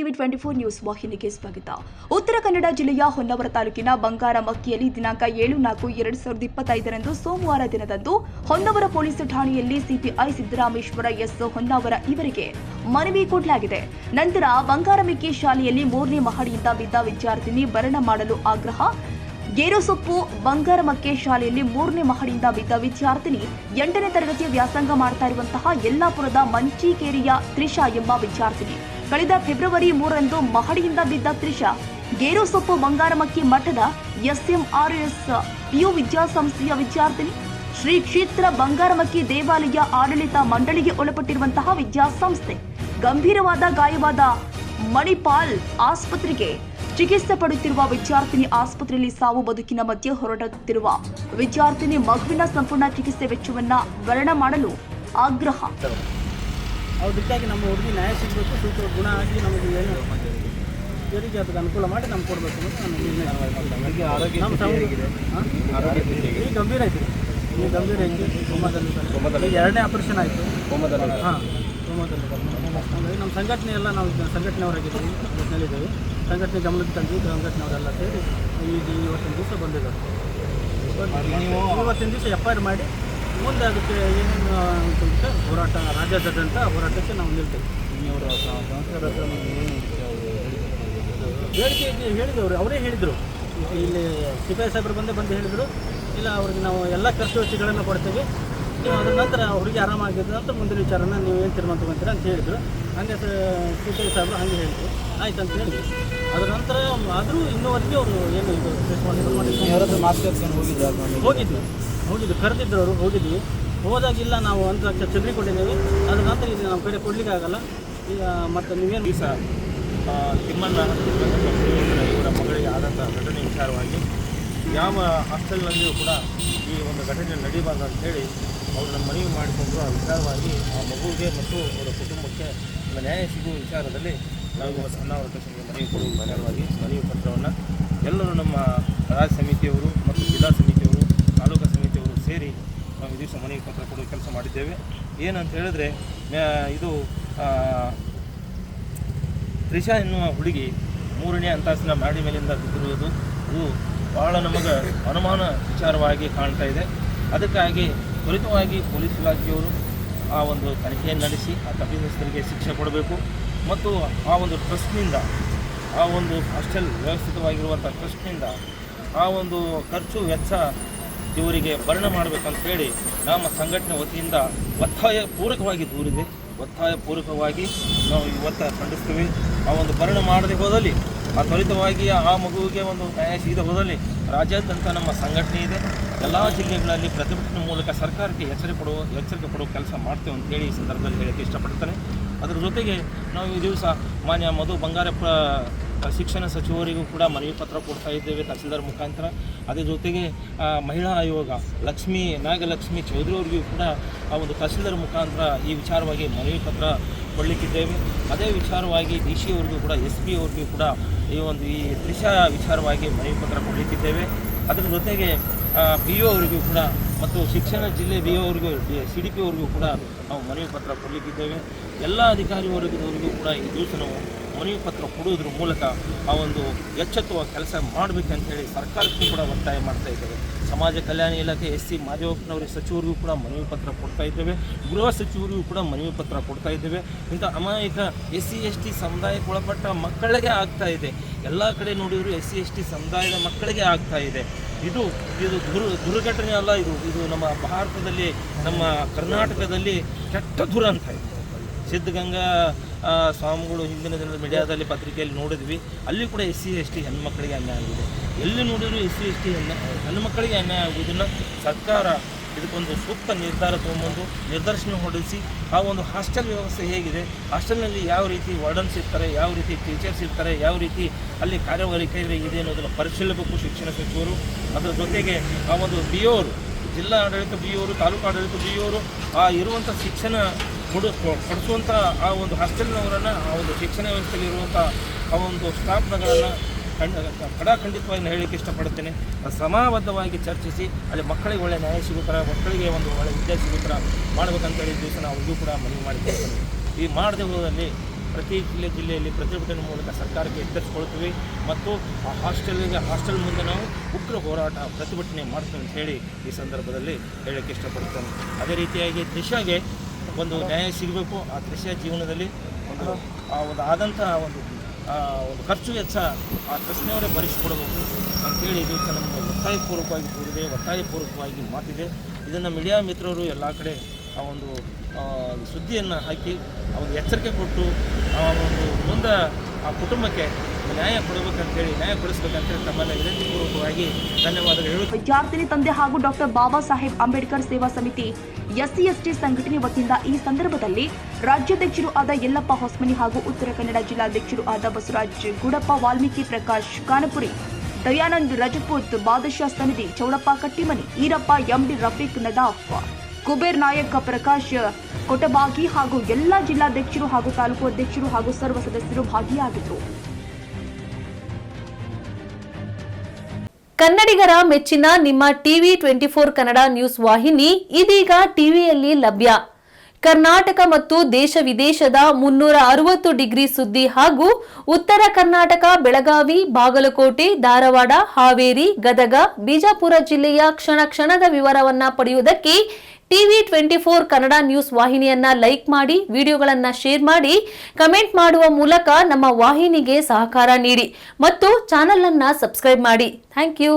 TV 24 news ವಾಹಿನಿಗೆ ಸ್ವಾಗತ. ಉತ್ತರ ಕನ್ನಡ ಜಿಲ್ಲೆಯ ಹೊನ್ನಾವರ ತಾಲೂಕಿನ ಬಂಗಾರಮಕ್ಕಿಯಲ್ಲಿ ದಿನಾಂಕ 7/4/2025 ಸೋಮವಾರ ದಿನದಂದು ಹೊನ್ನಾವರ ಪೊಲೀಸ್ ಠಾಣೆಯಲ್ಲಿ ಸಿಪಿಐ ಸಿದ್ದರಾಮೇಶ್ವರ ಎಸ್ ಹೊನ್ನಾವರ ಇವರಿಗೆ ಮನವಿ ಕೊಡಲಾಗಿದೆ. ನಂತರ ಬಂಗಾರಮಕ್ಕಿ ಶಾಲೆಯಲ್ಲಿ 3ನೇ ಮಹಡಿಯಿಂದ ಬಿದ್ದ ವಿದ್ಯಾರ್ಥಿನಿ ಮರಣ ಮಾಡಲು ಆಗ್ರಹ. ಗೇರುಸೊಪ್ಪು ಬಂಗಾರಮಕ್ಕೆ ಶಾಲೆಯಲ್ಲಿ 3ನೇ ಮಹಡಿಯಿಂದ ಬಿದ್ದ ವಿದ್ಯಾರ್ಥಿನಿ 8ನೇ ತರಗತಿಯ ವ್ಯಾಸಂಗ ಮಾಡ್ತಾ ಇರುವಂತಹ ಯಲ್ಲಾಪುರದ ಮಂಚಿಕೇರಿಯ ತ್ರಿಷಾ ಎಂಬ ವಿದ್ಯಾರ್ಥಿನಿ ಕಳೆದ ಫೆಬ್ರವರಿ 3ರಂದು ಮಹಡಿಯಿಂದ ಬಿದ್ದ ತ್ರಿಷಾ ಗೇರುಸೊಪ್ಪು ಬಂಗಾರಮಕ್ಕಿ ಮಠದ SMRS PU ವಿದ್ಯಾಸಂಸ್ಥೆಯ ವಿದ್ಯಾರ್ಥಿನಿ. ಶ್ರೀ ಕ್ಷೇತ್ರ ಬಂಗಾರಮಕ್ಕಿ ದೇವಾಲಯ ಆಡಳಿತ ಮಂಡಳಿಗೆ ಒಳಪಟ್ಟಿರುವಂತಹ ವಿದ್ಯಾಸಂಸ್ಥೆ. ಗಂಭೀರವಾದ ಗಾಯವಾದ ಮಣಿಪಾಲ್ ಆಸ್ಪತ್ರೆಗೆ ಚಿಕಿತ್ಸೆ ಪಡೆಯುತ್ತಿರುವ ವಿದ್ಯಾರ್ಥಿನಿ ಆಸ್ಪತ್ರೆಯಲ್ಲಿ ಸಾವು ಬದುಕಿನ ಮಧ್ಯೆ ಹೋರಾಡುತ್ತಿರುವ ವಿದ್ಯಾರ್ಥಿನಿ ಮಗುವಿನ ಸಂಪೂರ್ಣ ಚಿಕಿತ್ಸೆ ವೆಚ್ಚವನ್ನ ಭರಣ ಮಾಡಲು ಆಗ್ರಹ. ಅದಕ್ಕಾಗಿ ನಮ್ಮ ಹುಡುಗಿ ನ್ಯಾಯ ಸಿಗಬೇಕು, ಸೂಕ್ತ ಗುಣ ಆಗಿ ನಮಗೆ ಏನು ಇವರಿಗೆ ಅದಕ್ಕೆ ಅನುಕೂಲ ಮಾಡಿ ನಮ್ಗೆ ಕೊಡಬೇಕು ಅಂತ ನಾನು ನಿರ್ಣಯ ಈಗ ಗಂಭೀರ ಐತಿ. ಈಗ ಗಂಭೀರ ಐತಿ. ಸೋಮದಲ್ಲಿ 2ನೇ ಆಪರೇಷನ್ ಆಯಿತು. ಸೋಮದಲ್ಲಿ ನಮ್ಮ ಸಂಘಟನೆ ಎಲ್ಲ ನಾವು ಸಂಘಟನೆಯವರಾಗಿದ್ದೀವಿ, ಜೊತೆಯಲ್ಲಿದ್ದೇವೆ. ಸಂಘಟನೆ ಗಮನಕ್ಕೆ ತಂದು ಸಂಘಟನೆಯವರೆಲ್ಲ ಸೇರಿ ಇವತ್ತಿನ ದಿವಸ ಬಂದಿದ್ದಾರೆ. ಇವತ್ತಿನ ದಿವಸ FIR ಮಾಡಿ ಮುಂದೆ ಅದಕ್ಕೆ ಏನೇನು ಹೋರಾಟ ರಾಜ್ಯಾದ್ಯಂತ ಹೋರಾಟಕ್ಕೆ ನಾವು ನಿಲ್ತೇವೆ. ಹೇಳಿಕೆ ಹೇಳಿದವರು ಅವರೇ ಹೇಳಿದರು, ಇಲ್ಲಿ ಸಿಪಿಐ ಸಾಹೇಬರು ಬಂದು ಹೇಳಿದರು, ಇಲ್ಲ ಅವ್ರಿಗೆ ನಾವು ಎಲ್ಲ ಖರ್ಚು ವೆಚ್ಚಗಳನ್ನು ಕೊಡ್ತೇವೆ, ನೀವು ಅದ್ರ ನಂತರ ಅವ್ರಿಗೆ ಆರಾಮಾಗಿದ್ದ ನಂತರ ಮುಂದಿನ ವಿಚಾರನ ನೀವು ಏನು ತೀರ್ಮಾನ ತಗೊಂತೀರ ಅಂತ ಹೇಳಿದರು. ಹಂಗೆ ಸಿಪಿಐ ಸಾಹೇಬರು ಹಾಗೆ ಹೇಳಿದರು, ಆಯ್ತು ಅಂತ ಹೇಳಿದ್ರು. ಅದರ ನಂತರ ಆದರೂ ಇನ್ನೂವರೆಗೆ ಅವರು ಏನು ಇದು ಹೋಗಿದ್ವಿ ಕರೆದಿದ್ರು ಅವರು, ಹೋಗಿದ್ವಿ. ಹೋದಾಗಿಲ್ಲ ನಾವು 1 ಲಕ್ಷ ಚದರಿ ಕೊಟ್ಟಿದ್ದೇವೆ. ಅದರ ನಂತರ ಇಲ್ಲಿ ನಮ್ಮ ಕಡೆ ಕೊಡಲಿಕ್ಕೆ ಆಗಲ್ಲ. ಈಗ ಮತ್ತು ನೀವೇನು ಸಹ ತಿಮ್ಮಣ್ಣ ಇವರ ಮಗಳಿಗೆ ಆದಂಥ ಘಟನೆ ವಿಚಾರವಾಗಿ ಯಾವ ಹಾಸ್ಟೆಲ್ನಲ್ಲಿಯೂ ಕೂಡ ಈ ಒಂದು ಘಟನೆ ನಡೀಬಾರ್ದು ಅಂತೇಳಿ ಅವರು ನಮ್ಮ ಮನವಿ ಮಾಡಿಕೊಂಡ್ರು. ಆ ವಿಚಾರವಾಗಿ ಆ ಮಗುವಿಗೆ ಮತ್ತು ಅವರ ಕುಟುಂಬಕ್ಕೆ ನ್ಯಾಯ ಸಿಗುವ ವಿಚಾರದಲ್ಲಿ ನಾವು ಹೊನ್ನಾವರ ಸ್ಟೇಷನ್ಗೆ ಮನವಿ ಕೊಡುವ ವಿಚಾರವಾಗಿ ಮನವಿ ಪತ್ರವನ್ನು ಎಲ್ಲರೂ ನಮ್ಮ ರಾಜ್ಯ ಸಮಿತಿಯವರು ಮತ್ತು ಜಿಲ್ಲಾ ಸಮಿತಿಯವರು ತಾಲೂಕಾ ಸಮಿತಿಯವರು ಸೇರಿ ನಾವು ಈ ದಿವಸ ಮನವಿ ಪತ್ರ ಕೊಡುವ ಕೆಲಸ ಮಾಡಿದ್ದೇವೆ. ಏನಂತ ಹೇಳಿದ್ರೆ, ಇದು ತ್ರಿಷಾ ಎನ್ನುವ ಹುಡುಗಿ 3ನೇ ಅಂತಸ್ತಿನ ಮಾಡಿ ಮೇಲಿಂದ ಬಿದ್ದಿರುವುದು ಅದು ಭಾಳ ನಮಗೆ ಅನುಮಾನ ವಿಚಾರವಾಗಿ ಕಾಣ್ತಾ ಇದೆ. ಅದಕ್ಕಾಗಿ ತ್ವರಿತವಾಗಿ ಪೊಲೀಸ್ ಇಲಾಖೆಯವರು ಆ ಒಂದು ತನಿಖೆಯನ್ನು ನಡೆಸಿ ಆ ತಪ್ಪಿತಸ್ಥರಿಗೆ ಶಿಕ್ಷೆ ಕೊಡಬೇಕು ಮತ್ತು ಆ ಒಂದು ಟ್ರಸ್ಟ್ನಿಂದ, ಆ ಒಂದು ಹಾಸ್ಟೆಲ್ ವ್ಯವಸ್ಥಿತವಾಗಿರುವಂಥ ಟ್ರಸ್ಟ್ನಿಂದ ಆ ಒಂದು ಖರ್ಚು ವೆಚ್ಚ ಇವರಿಗೆ ಭರಣ ಮಾಡಬೇಕಂತೇಳಿ ನಮ್ಮ ಸಂಘಟನೆ ವತಿಯಿಂದ ಒತ್ತಾಯಪೂರ್ವಕವಾಗಿ ದೂರಿದೆ. ಒತ್ತಾಯಪೂರ್ವಕವಾಗಿ ನಾವು ಇವತ್ತು ಖಂಡಿಸ್ತೀವಿ. ಆ ಒಂದು ಭರಣ ಮಾಡದೆ ಹೋದಲ್ಲಿ, ಆ ತ್ವರಿತವಾಗಿ ಆ ಮಗುವಿಗೆ ಒಂದು ನ್ಯಾಯ ಸಿಗದೆ ಹೋದಲ್ಲಿ ರಾಜ್ಯಾದ್ಯಂತ ನಮ್ಮ ಸಂಘಟನೆ ಇದೆ. ಎಲ್ಲ ಜಿಲ್ಲೆಗಳಲ್ಲಿ ಪ್ರತಿಭಟನೆ ಮೂಲಕ ಸರ್ಕಾರಕ್ಕೆ ಎಚ್ಚರಿಕೆ ಕೊಡುವ ಕೆಲಸ ಮಾಡ್ತೇವೆ ಅಂತೇಳಿ ಈ ಸಂದರ್ಭದಲ್ಲಿ ಹೇಳಕ್ಕೆ ಇಷ್ಟಪಡ್ತೇನೆ. ಅದರ ಜೊತೆಗೆ ನಾವು ಈ ದಿವಸ ಮಾನ್ಯ ಮಧು ಬಂಗಾರಪ್ಪ ಶಿಕ್ಷಣ ಸಚಿವರಿಗೂ ಕೂಡ ಮನವಿ ಪತ್ರ ಕೊಡ್ತಾ ಇದ್ದೇವೆ ತಹಸೀಲ್ದಾರ್ ಮುಖಾಂತರ. ಅದೇ ಜೊತೆಗೆ ಮಹಿಳಾ ಆಯೋಗ ನಾಗಲಕ್ಷ್ಮಿ ಚೌಧರಿ ಅವರಿಗೂ ಕೂಡ ಆ ಒಂದು ತಹಸೀಲ್ದಾರ್ ಮುಖಾಂತರ ಈ ವಿಚಾರವಾಗಿ ಮನವಿ ಪತ್ರ ಕೊಡಲಿಕ್ಕಿದ್ದೇವೆ. ಅದೇ ವಿಚಾರವಾಗಿ DC ಅವರಿಗೂ ಕೂಡ SP ಅವರಿಗೂ ಕೂಡ ಈ ತ್ರಿಷಾ ವಿಚಾರವಾಗಿ ಮನವಿ ಪತ್ರ ಕೊಡಲಿಕ್ಕಿದ್ದೇವೆ. ಅದರ ಜೊತೆಗೆ BO ಅವರಿಗೂ ಕೂಡ ಮತ್ತು ಶಿಕ್ಷಣ ಜಿಲ್ಲೆ BO ಅವರಿಗೂ CDP ಅವರಿಗೂ ಕೂಡ ನಾವು ಮನವಿ ಪತ್ರ ಕೊಡಲಿಕ್ಕಿದ್ದೇವೆ. ಎಲ್ಲ ಅಧಿಕಾರಿ ವರ್ಗದವರಿಗೂ ಕೂಡ ಈ ದಿವಸ ನಾವು ಮನವಿ ಪತ್ರ ಕೊಡುವುದ್ರ ಮೂಲಕ ಆ ಒಂದು ಎಚ್ಚೆತ್ತುವ ಕೆಲಸ ಮಾಡಬೇಕಂತೇಳಿ ಸರ್ಕಾರಕ್ಕೂ ಕೂಡ ಒತ್ತಾಯ ಮಾಡ್ತಾ ಇದ್ದೇವೆ. ಸಮಾಜ ಕಲ್ಯಾಣ ಇಲಾಖೆ SC ಮಾದೇವಪ್ಪನವರ ಸಚಿವರಿಗೂ ಕೂಡ ಮನವಿ ಪತ್ರ ಕೊಡ್ತಾ ಇದ್ದೇವೆ. ಗೃಹ ಸಚಿವರಿಗೂ ಕೂಡ ಮನವಿ ಪತ್ರ ಕೊಡ್ತಾ ಇದ್ದೇವೆ. ಇಂಥ ಅಮಾಯಕ SC ST ಸಮುದಾಯಕ್ಕೆ ಒಳಪಟ್ಟ ಮಕ್ಕಳಿಗೆ ಆಗ್ತಾ ಇದೆ. ಎಲ್ಲ ಕಡೆ ನೋಡಿದ್ರು SC ST ಸಮುದಾಯದ ಮಕ್ಕಳಿಗೆ ಆಗ್ತಾ ಇದೆ. ಇದು ದುರ್ಘಟನೆ ಅಲ್ಲ. ಇದು ನಮ್ಮ ಭಾರತದಲ್ಲಿ, ನಮ್ಮ ಕರ್ನಾಟಕದಲ್ಲಿ ಕೆಟ್ಟ ದುರಂತ ಇದೆ. ಸಿದ್ಧಗಂಗಾ ಸ್ವಾಮಿಗಳು ಹಿಂದಿನ ದಿನದ ಮೀಡಿಯಾದಲ್ಲಿ ಪತ್ರಿಕೆಯಲ್ಲಿ ನೋಡಿದ್ವಿ. ಅಲ್ಲಿ ಕೂಡ SC ST ಹೆಣ್ಮಕ್ಕಳಿಗೆ ಅನ್ಯಾಯ ಆಗಿದೆ. ಎಲ್ಲಿ ನೋಡಿದ್ರು SC ST ಹೆಣ್ಮಕ್ಕಳಿಗೆ ಅನ್ಯಾಯ ಆಗುವುದನ್ನು ಸರ್ಕಾರ ಇದಕ್ಕೊಂದು ಸೂಕ್ತ ನಿರ್ಧಾರ ತೊಗೊಂಬಂದು ನಿರ್ದರ್ಶನ ಹೊರಡಿಸಿ ಆ ಒಂದು ಹಾಸ್ಟೆಲ್ ವ್ಯವಸ್ಥೆ ಹೇಗಿದೆ, ಹಾಸ್ಟೆಲ್ನಲ್ಲಿ ಯಾವ ರೀತಿ ವಾರ್ಡನ್ಸ್ ಇರ್ತಾರೆ, ಯಾವ ರೀತಿ ಟೀಚರ್ಸ್ ಇರ್ತಾರೆ, ಯಾವ ರೀತಿ ಅಲ್ಲಿ ಕಾರ್ಯವೈಖರಿ ಇದೆ ಅನ್ನೋದನ್ನು ಪರಿಶೀಲಿಸಬೇಕು ಶಿಕ್ಷಣ ಸಚಿವರು. ಅದರ ಜೊತೆಗೆ ಆ ಒಂದು BO ಅವರು, ಜಿಲ್ಲಾ ಆಡಳಿತ BO ಅವರು, ತಾಲೂಕು ಆಡಳಿತ BO ಅವರು ಆ ಇರುವಂಥ ಶಿಕ್ಷಣ ಪಡಿಸುವಂಥ ಆ ಒಂದು ಹಾಸ್ಟೆಲ್ನವರನ್ನು, ಆ ಒಂದು ಶಿಕ್ಷಣ ವ್ಯವಸ್ಥೆಯಲ್ಲಿ ಇರುವಂಥ ಆ ಒಂದು ಸ್ಟಾಫ್ಗಳನ್ನು ಖಂಡಿತವಾಗಿ ಹೇಳಲಿಕ್ಕೆ ಇಷ್ಟಪಡ್ತೇನೆ. ಸಮಾಬದ್ಧವಾಗಿ ಚರ್ಚಿಸಿ ಅಲ್ಲಿ ಮಕ್ಕಳಿಗೆ ಒಳ್ಳೆಯ ನ್ಯಾಯ ಸಿಗೋ ಥರ, ಮಕ್ಕಳಿಗೆ ಒಂದು ಒಳ್ಳೆಯ ವಿದ್ಯೆ ಸಿಗೋ ಥರ ಮಾಡಬೇಕಂತೇಳಿ ದಿವಸ ನಾವು ಇದು ಕೂಡ ಮನವಿ ಮಾಡಿದ್ದೇವೆ. ಈ ಮಾಡದೆ ಹೋದಲ್ಲಿ ಪ್ರತಿ ಜಿಲ್ಲೆಯಲ್ಲಿ ಪ್ರತಿಭಟನೆ ಮೂಲಕ ಸರ್ಕಾರಕ್ಕೆ ಎಚ್ಚರಿಸಿಕೊಳ್ತೀವಿ ಮತ್ತು ಆ ಹಾಸ್ಟೆಲ್ ಮುಂದೆ ನಾವು ಉಗ್ರ ಹೋರಾಟ ಪ್ರತಿಭಟನೆ ಮಾಡ್ತೀವಿ ಅಂತ ಹೇಳಿ ಈ ಸಂದರ್ಭದಲ್ಲಿ ಹೇಳಕ್ಕೆ ಇಷ್ಟಪಡ್ತೇನೆ. ಅದೇ ರೀತಿಯಾಗಿ ತ್ರಿಷಾಗೆ ಒಂದು ನ್ಯಾಯ ಸಿಗಬೇಕು. ಆ ತ್ರಿಷಾ ಜೀವನದಲ್ಲಿ ಒಂದು ಆದಂತಹ ಒಂದು ಖರ್ಚು ವೆಚ್ಚ ಆ ಟ್ರಸ್ಟ್ನವರೇ ಭರಿಸಿಕೊಡಬೇಕು ಅಂಥೇಳಿ ಈ ದಿವಸ ನಮಗೆ ಒತ್ತಾಯಪೂರ್ವಕವಾಗಿ ಕೂಡಿದೆ, ಒತ್ತಾಯಪೂರ್ವಕವಾಗಿ ಮಾತಿದೆ. ಇದನ್ನು ಮೀಡಿಯಾ ಮಿತ್ರರು ಎಲ್ಲ ಕಡೆ ಆ ಒಂದು ಸುದ್ದಿಯನ್ನು ಹಾಕಿ ಒಂದು ಎಚ್ಚರಿಕೆ ಕೊಟ್ಟು ಒಂದು ಮುಂದೆ ಆ ಕುಟುಂಬಕ್ಕೆ ನ್ಯಾಯ ಕೊಡಬೇಕಂತೇಳಿ, ನ್ಯಾಯ ಕೊಡಿಸ್ಬೇಕಂತೇಳಿ ತಮ್ಮೆಲ್ಲ ವಿನಂತಿಪೂರ್ವಕವಾಗಿ ಧನ್ಯವಾದಗಳು ಹೇಳುತ್ತೇನೆ. ವಿದ್ಯಾರ್ಥಿನಿ ತಂದೆ ಹಾಗೂ ಡಾಕ್ಟರ್ ಬಾಬಾ ಸಾಹೇಬ್ ಅಂಬೇಡ್ಕರ್ ಸೇವಾ ಸಮಿತಿ SC/ST ಸಂಘಟನೆ ವತಿಯಿಂದ ಈ ಸಂದರ್ಭದಲ್ಲಿ ರಾಜ್ಯಾಧ್ಯಕ್ಷರು ಆದ ಯಲ್ಲಪ್ಪ ಹೊಸ್ಮನಿ ಹಾಗೂ ಉತ್ತರ ಕನ್ನಡ ಜಿಲ್ಲಾಧ್ಯಕ್ಷರು ಆದ ಬಸವರಾಜ್ ಗುಡಪ್ಪ, ವಾಲ್ಮೀಕಿ ಪ್ರಕಾಶ್ ಕಾನಪುರಿ, ದಯಾನಂದ್ ರಜಪೂತ್, ಬಾದಶಾ ಸನದಿ, ಚೌಡಪ್ಪ ಕಟ್ಟಿಮನಿ, ಈರಪ್ಪ, MD ರಫೀಕ್ ನದಾಫ್, ಕುಬೇರ್ ನಾಯಕ್, ಪ್ರಕಾಶ್ ಕೊಟಬಾಗಿ ಹಾಗೂ ಎಲ್ಲ ಜಿಲ್ಲಾಧ್ಯಕ್ಷರು ಹಾಗೂ ತಾಲೂಕು ಅಧ್ಯಕ್ಷರು ಹಾಗೂ ಸರ್ವ ಸದಸ್ಯರು ಭಾಗಿಯಾಗಿದ್ದರು. ಕನ್ನಡಿಗರ ಮೆಚ್ಚಿನ ನಿಮ್ಮ ಟಿವಿ 24 ಕನ್ನಡ ನ್ಯೂಸ್ ವಾಹಿನಿ ಇದೀಗ ಟಿವಿಯಲ್ಲಿ ಲಭ್ಯ. ಕರ್ನಾಟಕ ಮತ್ತು ದೇಶ ವಿದೇಶದ 360 ಡಿಗ್ರಿ ಸುದ್ದಿ ಹಾಗೂ ಉತ್ತರ ಕರ್ನಾಟಕ, ಬೆಳಗಾವಿ, ಬಾಗಲಕೋಟೆ, ಧಾರವಾಡ, ಹಾವೇರಿ, ಗದಗ, ಬಿಜಾಪುರ ಜಿಲ್ಲೆಯ ಕ್ಷಣ ಕ್ಷಣದ ವಿವರವನ್ನ ಪಡೆಯುವುದಕ್ಕೆ ಟಿವಿ 24 ಕನ್ನಡ ನ್ಯೂಸ್ ವಾಹಿನಿಯನ್ನ ಲೈಕ್ ಮಾಡಿ, ವಿಡಿಯೋಗಳನ್ನ ಶೇರ್ ಮಾಡಿ, ಕಮೆಂಟ್ ಮಾಡುವ ಮೂಲಕ ನಮ್ಮ ವಾಹಿನಿಗೆ ಸಹಕಾರ ನೀಡಿ ಮತ್ತು ಚಾನೆಲ್ ಅನ್ನ ಸಬ್ಸ್ಕ್ರೈಬ್ ಮಾಡಿ. Thank you.